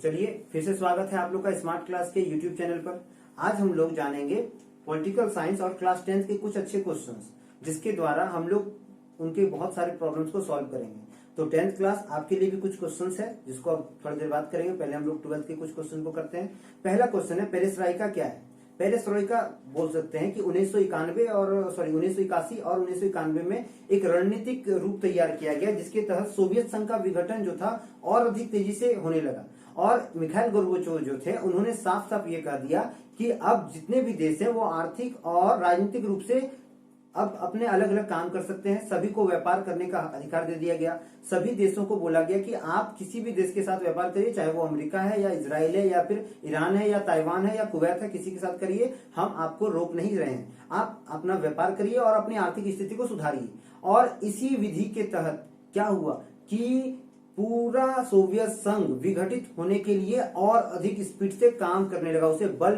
चलिए फिर से स्वागत है आप लोग का स्मार्ट क्लास के यूट्यूब चैनल पर। आज हम लोग जानेंगे पॉलिटिकल साइंस और क्लास 10th के कुछ अच्छे क्वेश्चंस, जिसके द्वारा हम लोग उनके बहुत सारे प्रॉब्लम्स को सॉल्व करेंगे। तो 10th क्लास आपके लिए भी कुछ क्वेश्चंस है जिसको अब थोड़ी देर बात करेंगे। पहले हम लोग 12th के कुछ क्वेश्चन को करते हैं। पहला क्वेश्चन है पेरेस्ट्राइका क्या है। पेरेस्ट्राइका बोल सकते हैं कि 1981 और 1991 में एक रणनीतिक रूप तैयार किया गया, जिसके तहत सोवियत संघ का विघटन जो था और अधिक तेजी से होने लगा। और मिखाइल गोर्बाचोव जो थे उन्होंने साफ साफ ये कह दिया कि अब जितने भी देश हैं वो आर्थिक और राजनीतिक रूप से अब अपने अलग अलग काम कर सकते हैं। सभी को व्यापार करने का अधिकार दे दिया गया। सभी देशों को बोला गया कि आप किसी भी देश के साथ व्यापार करिए, चाहे वो अमेरिका है या इजराइल है या फिर ईरान है या ताइवान है या कुवैत है, किसी के साथ करिए, हम आपको रोक नहीं रहे हैं। आप अपना व्यापार करिए और अपनी आर्थिक स्थिति को सुधारिए। और इसी विधि के तहत क्या हुआ कि पूरा सोवियत संघ विघटित होने के लिए और अधिक स्पीड से काम करने लगा, उसे बल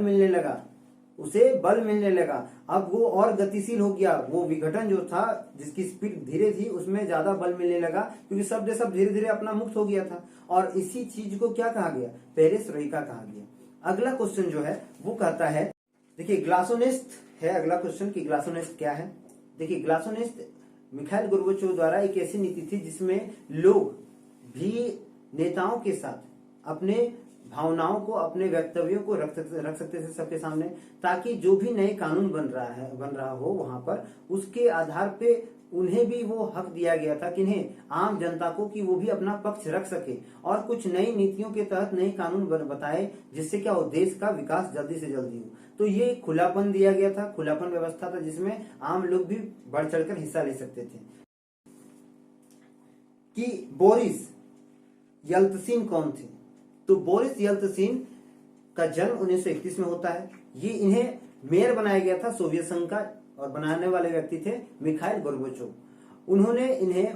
मिलने लगा। अब वो और गतिशील हो गया। वो विघटन जो था जिसकी स्पीड धीरे थी उसमें ज्यादा बल मिलने लगा, क्योंकि सब देश अब धीरे धीरे अपना मुक्त हो गया था। और इसी चीज को क्या कहा गया, पेरेस्ट्राइका कहा गया। अगला क्वेश्चन जो है वो कहता है, देखिए ग्लासोनेस्त है अगला क्वेश्चन कि ग्लासोनेस्त क्या है। देखिए ग्लासोनेस्त मिखाइल गोर्बाचोव द्वारा एक ऐसी नीति थी जिसमें लोग भी नेताओं के साथ अपने भावनाओं को, अपने वक्तव्यों को रख सकते थे सबके सामने, ताकि जो भी नए कानून बन रहा हो वहां पर उसके आधार पे उन्हें भी वो हक दिया गया था कि इन्हें आम जनता को कि वो भी अपना पक्ष रख सके और कुछ नई नीतियों के तहत नए कानून बताए, जिससे क्या हो, देश का विकास जल्दी से जल्दी हो। तो ये खुलापन दिया गया था, खुलापन व्यवस्था था जिसमें आम लोग भी बढ़ चढ़कर हिस्सा ले सकते थे। कि बोरिस येल्त्सिन कौन थे। तो बोरिस येल्त्सिन का जन्म 1931 में होता है। ये इन्हें मेयर बनाया गया था सोवियत संघ का, और बनाने वाले व्यक्ति थे मिखाइल गोर्बाचोव। उन्होंने इन्हें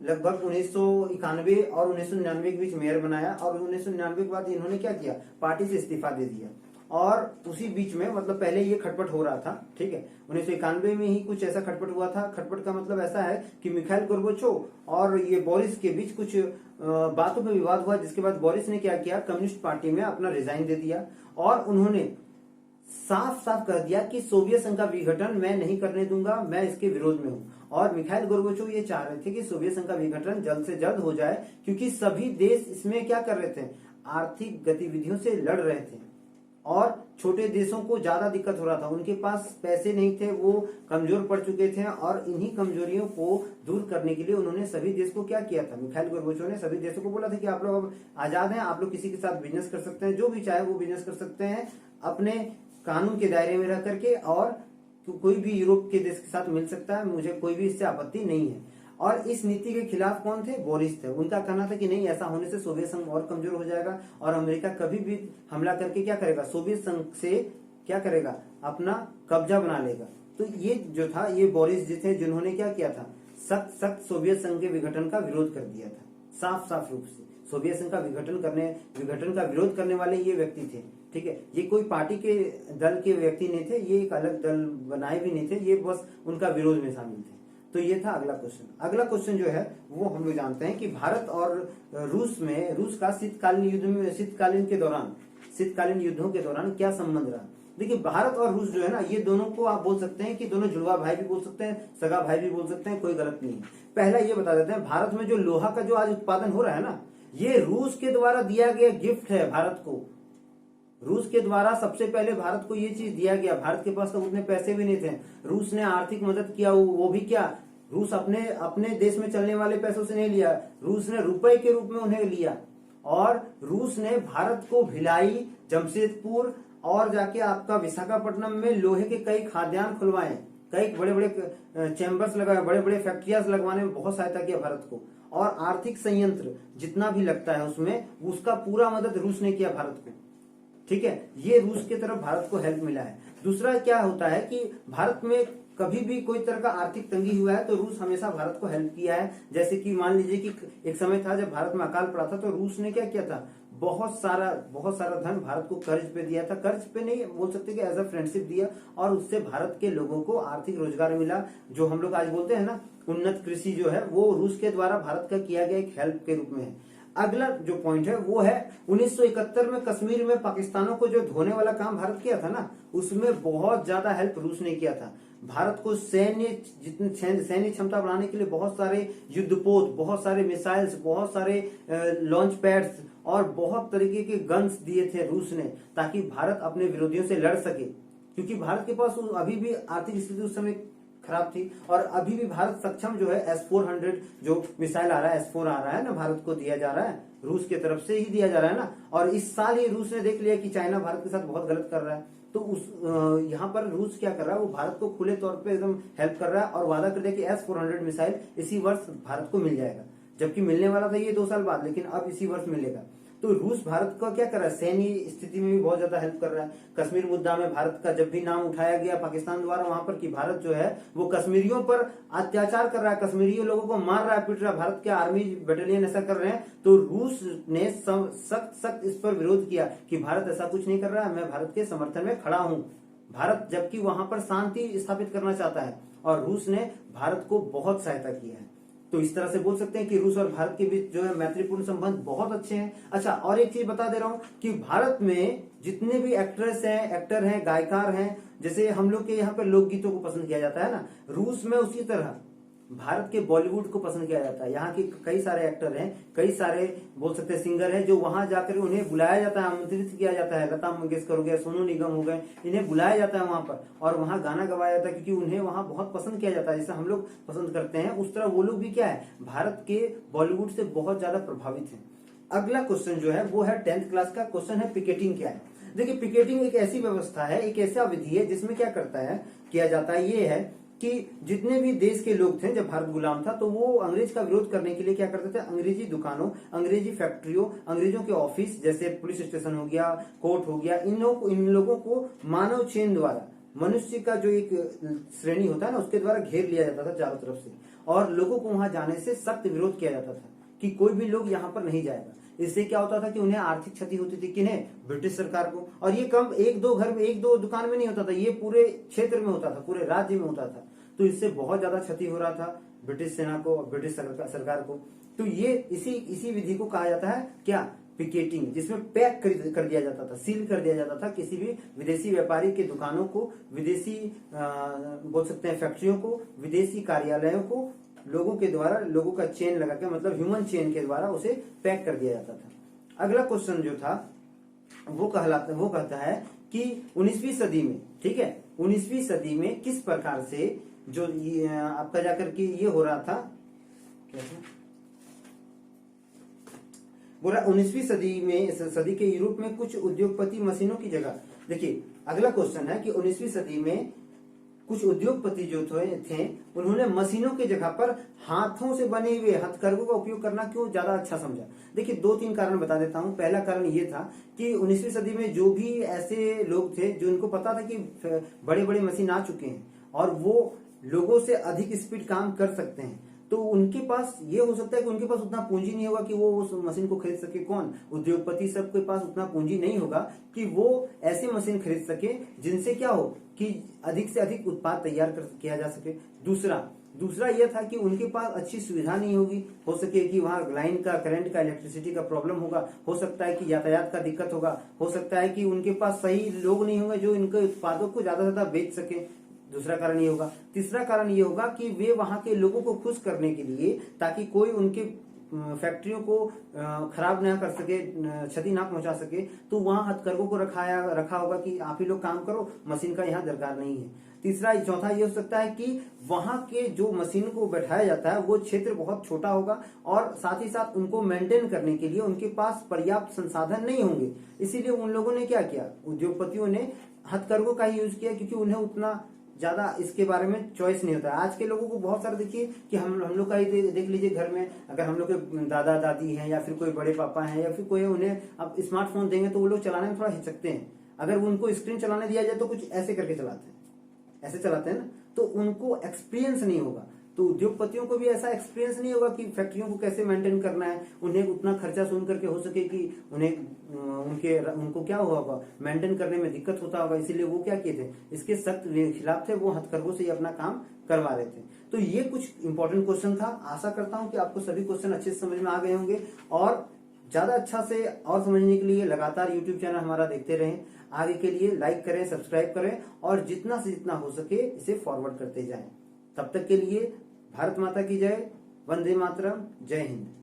लगभग 1991 और 1999 के बीच मेयर बनाया, और 1999 के बाद इन्होंने क्या किया, पार्टी से इस्तीफा दे दिया। और उसी बीच में मतलब पहले ये खटपट हो रहा था, ठीक है, 1991 में ही कुछ ऐसा खटपट हुआ था। खटपट का मतलब ऐसा है कि मिखाइल गोर्बाचोव और ये बोरिस के बीच कुछ बातों पे विवाद हुआ, जिसके बाद बोरिस ने क्या किया, कम्युनिस्ट पार्टी में अपना रिजाइन दे दिया और उन्होंने साफ साफ कह दिया कि सोवियत संघ का विघटन मैं नहीं करने दूंगा, मैं इसके विरोध में हूं। और मिखाइल गोर्बाचोव ये चाह रहे थे कि सोवियत संघ का विघटन जल्द से जल्द हो जाए, क्योंकि सभी देश इसमें क्या कर रहे थे, आर्थिक गतिविधियों से लड़ रहे थे और छोटे देशों को ज्यादा दिक्कत हो रहा था। उनके पास पैसे नहीं थे, वो कमजोर पड़ चुके थे, और इन्हीं कमजोरियों को दूर करने के लिए उन्होंने सभी देश को क्या किया था, मिखाइल गोर्बाचोव ने सभी देशों को बोला था कि आप लोग अब आजाद हैं, आप लोग किसी के साथ बिजनेस कर सकते हैं, जो भी चाहे वो बिजनेस कर सकते हैं अपने कानून के दायरे में रह करके, और कोई भी यूरोप के देश के साथ मिल सकता है, मुझे कोई भी इससे आपत्ति नहीं है। और इस नीति के खिलाफ कौन थे, बोरिस थे। उनका कहना था कि नहीं, ऐसा होने से सोवियत संघ और कमजोर हो जाएगा और अमेरिका कभी भी हमला करके क्या करेगा, सोवियत संघ से क्या करेगा, अपना कब्जा बना लेगा। तो ये जो था, ये बोरिस जी थे जिन्होंने क्या किया था, सख्त सोवियत संघ के विघटन का विरोध कर दिया था। साफ साफ रूप से सोवियत संघ का विघटन का विरोध करने वाले ये व्यक्ति थे, ठीक है। ये कोई पार्टी के दल के व्यक्ति नहीं थे, ये एक अलग दल बनाए भी नहीं थे, ये बस उनका विरोध में शामिल थे। तो ये था अगला क्वेश्चन। अगला क्वेश्चन जो है वो हम लोग जानते हैं कि भारत और रूस का शीतकालीन युद्धों के दौरान क्या संबंध रहा। देखिए भारत और रूस जो है ना, ये दोनों को आप बोल सकते हैं कि दोनों जुड़वा भाई भी बोल सकते हैं, सगा भाई भी बोल सकते हैं, कोई गलत नहीं है। पहला ये बता देते हैं, भारत में जो लोहा का जो आज उत्पादन हो रहा है ना, ये रूस के द्वारा दिया गया गिफ्ट है भारत को। रूस के द्वारा सबसे पहले भारत को ये चीज दिया गया। भारत के पास तो उतने पैसे भी नहीं थे, रूस ने आर्थिक मदद किया। वो भी क्या, रूस अपने देश में चलने वाले पैसों से नहीं लिया, रूस ने रुपए के रूप में उन्हें लिया। और रूस ने भारत को भिलाई, जमशेदपुर और जाके आपका विशाखापट्टनम में लोहे के कई खाद्यान्न खुलवाए, कई बड़े बड़े चैम्बर्स लगाए, बड़े बड़े फैक्ट्रियां लगवाने में बहुत सहायता किया भारत को। और आर्थिक संयंत्र जितना भी लगता है उसमें, उसका पूरा मदद रूस ने किया भारत को, ठीक है। ये रूस के तरफ भारत को हेल्प मिला है। दूसरा क्या होता है कि भारत में कभी भी कोई तरह का आर्थिक तंगी हुआ है तो रूस हमेशा भारत को हेल्प किया है। जैसे कि मान लीजिए कि एक समय था जब भारत में अकाल पड़ा था, तो रूस ने क्या किया था, बहुत सारा धन भारत को कर्ज पे दिया था। कर्ज पे नहीं बोल सकते कि एज अ फ्रेंडशिप दिया, और उससे भारत के लोगों को आर्थिक रोजगार मिला। जो हम लोग आज बोलते हैं ना उन्नत कृषि, जो है वो रूस के द्वारा भारत का किया गया एक हेल्प के रूप में है। अगला जो पॉइंट है वो है 1971 में कश्मीर में पाकिस्तानों को जो धोने वाला काम भारत किया था ना, उसमें बहुत ज्यादा हेल्प रूस ने किया था। भारत को सैन्य क्षमता बढ़ाने के लिए बहुत सारे युद्धपोत, बहुत सारे मिसाइल्स, बहुत सारे लॉन्च पैड्स और बहुत तरीके के गन्स दिए थे रूस ने, ताकि भारत अपने विरोधियों से लड़ सके। क्योंकि भारत के पास अभी भी आर्थिक स्थिति उस समय खराब थी और अभी भी भारत सक्षम जो है S-400 जो मिसाइल आ रहा है, S-4 आ रहा है ना, भारत को दिया जा रहा है, रूस की तरफ से ही दिया जा रहा है ना। और इस साल ही रूस ने देख लिया कि चाइना भारत के साथ बहुत गलत कर रहा है, तो उस यहाँ पर रूस क्या कर रहा है, वो भारत को खुले तौर पे एकदम हेल्प कर रहा है और वादा कर दिया कि S-400 मिसाइल इसी वर्ष भारत को मिल जाएगा। जबकि मिलने वाला था ये 2 साल बाद, लेकिन अब इसी वर्ष मिलेगा। तो रूस भारत का क्या कर रहा है, सैन्य स्थिति में भी बहुत ज्यादा हेल्प कर रहा है। कश्मीर मुद्दा में भारत का जब भी नाम उठाया गया पाकिस्तान द्वारा वहां पर कि भारत जो है वो कश्मीरियों पर अत्याचार कर रहा है, कश्मीरियों लोगों को मार रहा है, पीट रहा है, भारत के आर्मी बटालियन ऐसा कर रहे हैं, तो रूस ने सख्त इस पर विरोध किया कि भारत ऐसा कुछ नहीं कर रहा है, मैं भारत के समर्थन में खड़ा हूं। भारत जबकि वहां पर शांति स्थापित करना चाहता है और रूस ने भारत को बहुत सहायता की है। तो इस तरह से बोल सकते हैं कि रूस और भारत के बीच जो है मैत्रीपूर्ण संबंध बहुत अच्छे हैं। अच्छा, और एक चीज बता दे रहा हूं कि भारत में जितने भी एक्ट्रेस हैं, एक्टर हैं, गायकार हैं, जैसे हम लोग के यहाँ पे लोकगीतों को पसंद किया जाता है ना, रूस में उसी तरह भारत के बॉलीवुड को पसंद किया जाता है। यहाँ के कई सारे एक्टर हैं, कई सारे बोल सकते हैं सिंगर हैं, जो वहां जाकर उन्हें बुलाया जाता है, आमंत्रित किया जाता है। लता मंगेशकर हो गया, सोनू निगम हो गए, इन्हें बुलाया जाता है वहां पर और वहां गाना गवाया जाता है, क्योंकि उन्हें वहां बहुत पसंद किया जाता है। जैसे हम लोग पसंद करते हैं उस तरह वो लोग भी क्या है, भारत के बॉलीवुड से बहुत ज्यादा प्रभावित है। अगला क्वेश्चन जो है वो है 10th क्लास का क्वेश्चन है, पिकेटिंग क्या है। देखिए, पिकेटिंग एक ऐसी व्यवस्था है, एक ऐसा विधि है जिसमें क्या करता है, किया जाता है, ये है कि जितने भी देश के लोग थे, जब भारत गुलाम था, तो वो अंग्रेज का विरोध करने के लिए क्या करते थे, अंग्रेजी दुकानों, अंग्रेजी फैक्ट्रियों, अंग्रेजों के ऑफिस, जैसे पुलिस स्टेशन हो गया, कोर्ट हो गया, इन लोगों को मानव चेन द्वारा, मनुष्य का जो एक श्रेणी होता है ना, उसके द्वारा घेर लिया जाता था चारों तरफ से, और लोगों को वहां जाने से सख्त विरोध किया जाता था कि कोई भी लोग यहाँ पर नहीं जाएगा। इससे क्या होता था कि उन्हें आर्थिक क्षति होती थी, किन्हें, ब्रिटिश सरकार को। और ये कम 1-2 घर में, 1-2 दुकान में नहीं होता था, ये पूरे क्षेत्र में होता था, पूरे राज्य में होता था। तो इससे बहुत ज्यादा क्षति हो रहा था ब्रिटिश सेना को, ब्रिटिश सरकार को। तो ये इसी विधि को कहा जाता है क्या, पिकेटिंग, जिसमें पैक कर दिया जाता था, सील कर दिया जाता था किसी भी विदेशी व्यापारी के दुकानों को, विदेशी बोल सकते हैं फैक्ट्रियों को, विदेशी कार्यालयों को, लोगों के द्वारा, लोगों का चेन लगा के, मतलब ह्यूमन चेन के द्वारा उसे पैक कर दिया जाता था। अगला क्वेश्चन जो था वो कहता है कि 19वीं सदी में, ठीक है, 19वीं सदी में किस प्रकार से जो आपका जाकर के ये हो रहा था, कैसे बोला, 19वीं सदी के यूरोप में कुछ उद्योगपति मशीनों की जगह, देखिए अगला क्वेश्चन है कि 19वीं सदी में कुछ उद्योगपति जो थे उन्होंने मशीनों की जगह पर हाथों से बने हुए हथकरघों का उपयोग करना क्यों ज्यादा अच्छा समझा। देखिए 2-3 कारण बता देता हूं। पहला कारण ये था कि 19वीं सदी में जो भी ऐसे लोग थे जो इनको पता था कि बड़े बड़े मशीन आ चुके हैं और वो लोगों से अधिक स्पीड काम कर सकते हैं, तो उनके पास ये हो सकता है कि उनके पास उतना पूंजी नहीं होगा कि वो उस मशीन को खरीद सके। कौन, उद्योगपति सबके पास उतना पूंजी नहीं होगा कि वो ऐसे मशीन खरीद सके जिनसे क्या हो कि अधिक से अधिक उत्पाद तैयार किया जा सके। दूसरा यह था कि उनके पास अच्छी सुविधा नहीं होगी, हो सके कि वहां लाइन का, करंट का, इलेक्ट्रिसिटी का प्रॉब्लम होगा, हो सकता है कि यातायात का दिक्कत होगा, हो सकता है कि उनके पास सही लोग नहीं होंगे जो इनके उत्पादों को ज्यादा से ज्यादा बेच सके। दूसरा कारण ये होगा। तीसरा कारण ये होगा कि वे वहां के लोगों को खुश करने के लिए, ताकि कोई उनके फैक्ट्रियों को खराब ना कर सके, क्षति ना पहुंचा सके, तो वहां हथकरघों को रखा होगा कि आप ही लोग काम करो, मशीन का यहाँ दरकार नहीं है। चौथा ये हो सकता है कि वहां के जो मशीन को बैठाया जाता है वो क्षेत्र बहुत छोटा होगा और साथ ही साथ उनको मेंटेन करने के लिए उनके पास पर्याप्त संसाधन नहीं होंगे। इसीलिए उन लोगों ने क्या किया, उद्योगपतियों ने हथकरघों का ही यूज किया, क्योंकि उन्हें उतना ज्यादा इसके बारे में चॉइस नहीं होता है। आज के लोगों को बहुत सारे, देखिए कि हम लोग का ही देख लीजिए, घर में अगर हम लोग के दादा दादी हैं या फिर कोई बड़े पापा हैं या फिर कोई, उन्हें अब स्मार्टफोन देंगे तो वो लोग चलाने में थोड़ा हिचकते हैं। अगर उनको स्क्रीन चलाने दिया जाए तो कुछ ऐसे करके चलाते हैं, ऐसे चलाते हैं ना, तो उनको एक्सपीरियंस नहीं होगा। तो उद्योगपतियों को भी ऐसा एक्सपीरियंस नहीं होगा कि फैक्ट्रियों को कैसे मेंटेन करना है, उन्हें उतना खर्चा सुन करके हो सके कि उनको क्या होगा, मेंटेन करने में दिक्कत होता होगा। इसीलिए वो क्या किए थे, इसके सख्त खिलाफ थे, वो हथकरघों से ही अपना काम करवा रहे थे। तो ये कुछ इंपॉर्टेंट क्वेश्चन था। आशा करता हूं कि आपको सभी क्वेश्चन अच्छे से समझ में आ गए होंगे और ज्यादा अच्छा से और समझने के लिए लगातार YouTube चैनल हमारा देखते रहें। आगे के लिए लाइक करें, सब्सक्राइब करें और जितना से जितना हो सके इसे फॉरवर्ड करते जाएं। तब तक के लिए भारत माता की जय, वंदे मातरम, जय हिंद।